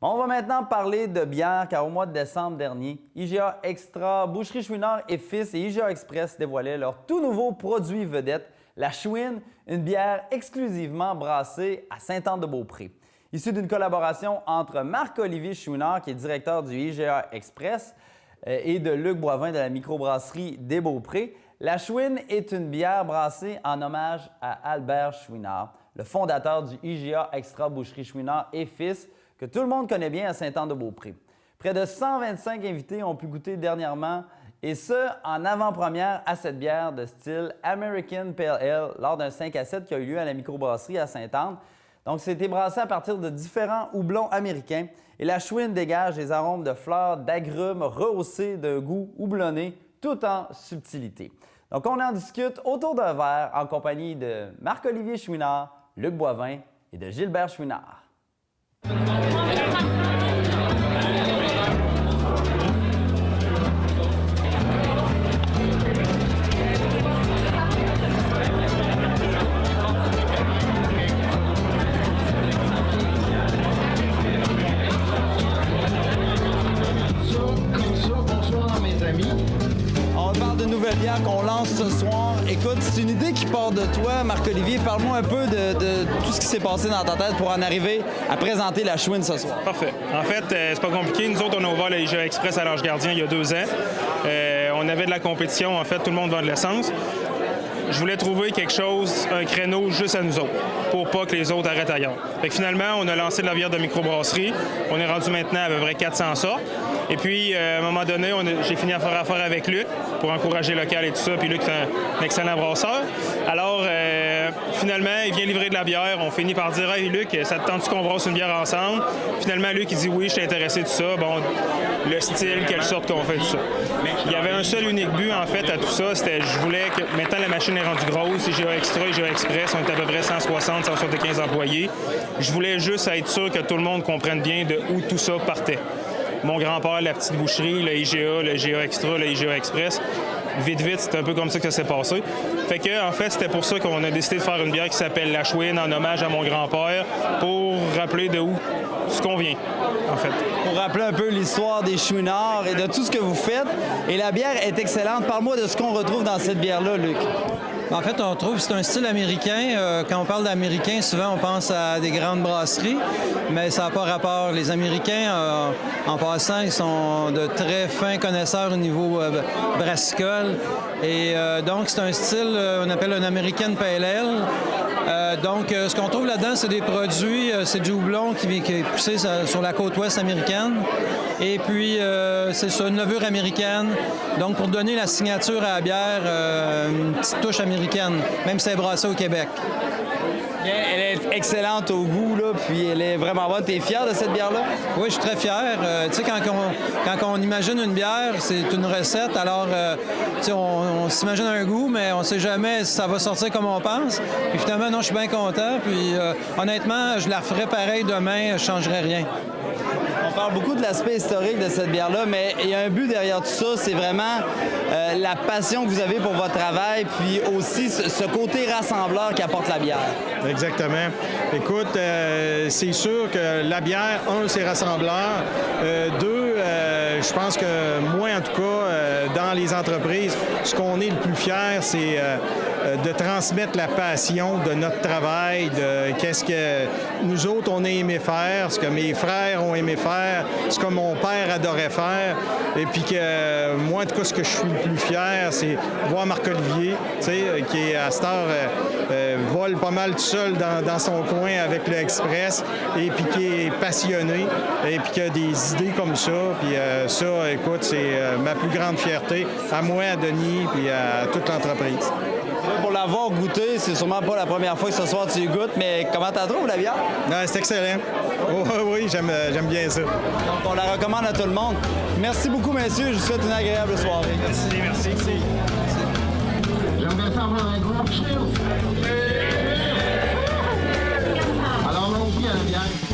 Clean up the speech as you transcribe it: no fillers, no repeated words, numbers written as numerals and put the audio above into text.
On va maintenant parler de bière car au mois de décembre dernier, IGA Extra, Boucherie Chouinard et Fils et IGA Express dévoilaient leur tout nouveau produit vedette, la Chouine, une bière exclusivement brassée à Sainte-Anne-de-Beaupré. Issue d'une collaboration entre Marc-Olivier Chouinard, qui est directeur du IGA Express, et de Luc Boivin de la microbrasserie des Beaupré, la Chouine est une bière brassée en hommage à Albert Chouinard, le fondateur du IGA Extra Boucherie Chouinard et Fils, que tout le monde connaît bien à Sainte-Anne-de-Beaupré. Près de 125 invités ont pu goûter dernièrement, et ce, en avant-première à cette bière de style American Pale Ale lors d'un 5 à 7 qui a eu lieu à la microbrasserie à Sainte-Anne. Donc, c'était brassé à partir de différents houblons américains et la Chouine dégage des arômes de fleurs, d'agrumes rehaussés d'un goût houblonné, tout en subtilité. Donc, on en discute autour d'un verre en compagnie de Marc-Olivier Chouinard, Luc Boivin et de Gilbert Chouinard. Bonsoir mes amis. On parle de nouvelle bière qu'on lance ce soir. Écoute, c'est une idée qui part de toi, Marc-Olivier. Parle-moi un peu de tout ce qui s'est passé dans ta tête pour en arriver à présenter la Chouine ce soir. Parfait. En fait, c'est pas compliqué. Nous autres, on a ouvert le IGA Express à l'Ange Gardien il y a 2 ans. On avait de la compétition. En fait, tout le monde vend de l'essence. Je voulais trouver quelque chose, un créneau juste à nous autres, pour pas que les autres arrêtent ailleurs. Fait que finalement, on a lancé de la bière de microbrasserie. On est rendu maintenant à peu près 400 sortes. Et puis, à un moment donné, j'ai fini à faire affaire avec Luc pour encourager local et tout ça. Puis Luc, c'est un excellent brasseur. Alors, finalement, il vient livrer de la bière. On finit par dire « Hey Luc, ça te tente qu'on brasse une bière ensemble? » Finalement, Luc, il dit « Oui, je suis intéressé de tout ça. » Bon, le style, quelle sorte qu'on fait, tout ça. Il y avait un seul unique but, en fait, à tout ça. C'était, je voulais que, maintenant, la machine est rendue grosse, IGA Extra, IGA Express, on est à peu près 160, 175 employés. Je voulais juste être sûr que tout le monde comprenne bien de où tout ça partait. Mon grand-père, la petite boucherie, le IGA Extra, le IGA Express. Vite, c'est un peu comme ça que ça s'est passé. Fait que, en fait, c'était pour ça qu'on a décidé de faire une bière qui s'appelle la Chouine en hommage à mon grand-père pour rappeler de où ce qu'on vient, en fait. Pour rappeler un peu l'histoire des Chouinards et de tout ce que vous faites. Et la bière est excellente. Parle-moi de ce qu'on retrouve dans cette bière-là, Luc. En fait, on trouve que c'est un style américain. Quand on parle d'américain, souvent on pense à des grandes brasseries, mais ça n'a pas rapport. Les Américains, en passant, ils sont de très fins connaisseurs au niveau brassicole. Et donc, c'est un style, on appelle un American Pale Ale. Donc, ce qu'on trouve là-dedans, c'est des produits, c'est du houblon qui est poussé sur la côte ouest américaine. Et puis, c'est sur une levure américaine. Donc, pour donner la signature à la bière, une petite touche américaine, même si elle est brassée au Québec. Elle est excellente au goût, là, puis elle est vraiment bonne. T'es fier de cette bière-là? Oui, je suis très fier. Tu sais, quand on imagine une bière, c'est une recette. Alors, tu sais, on s'imagine un goût, mais on ne sait jamais si ça va sortir comme on pense. Puis finalement, non, je suis bien content. Puis honnêtement, je la referais pareil demain, je ne changerais rien. On parle beaucoup de l'aspect historique de cette bière-là, mais il y a un but derrière tout ça, c'est vraiment la passion que vous avez pour votre travail, puis aussi ce côté rassembleur qu'apporte la bière. Exactement. Écoute, c'est sûr que la bière, c'est rassembleur. 2, je pense que moi, en tout cas, dans les entreprises, ce qu'on est le plus fier, c'est de transmettre la passion de notre travail, de qu'est-ce que nous autres, on a aimé faire, ce que mes frères ont aimé faire, ce que mon père adorait faire. Et puis que moi, en tout cas, ce que je suis le plus fier, c'est voir Marc-Olivier, tu sais, qui est à cette heure, vole pas mal tout seul dans son coin avec le Express, et puis qui est passionné, et puis qui a des idées comme ça. Puis ça, écoute, c'est ma plus grande fierté, à moi, à Denis, puis à toute l'entreprise. Pour l'avoir goûté, c'est sûrement pas la première fois que ce soir tu y goûtes, mais comment t'as trouvé la bière? C'est excellent. Oh, oui, j'aime bien ça. Donc, on la recommande à tout le monde. Merci beaucoup, messieurs. Je vous souhaite une agréable soirée. Merci. J'aimerais faire un gros cheers. Alors, allons-y à la bière.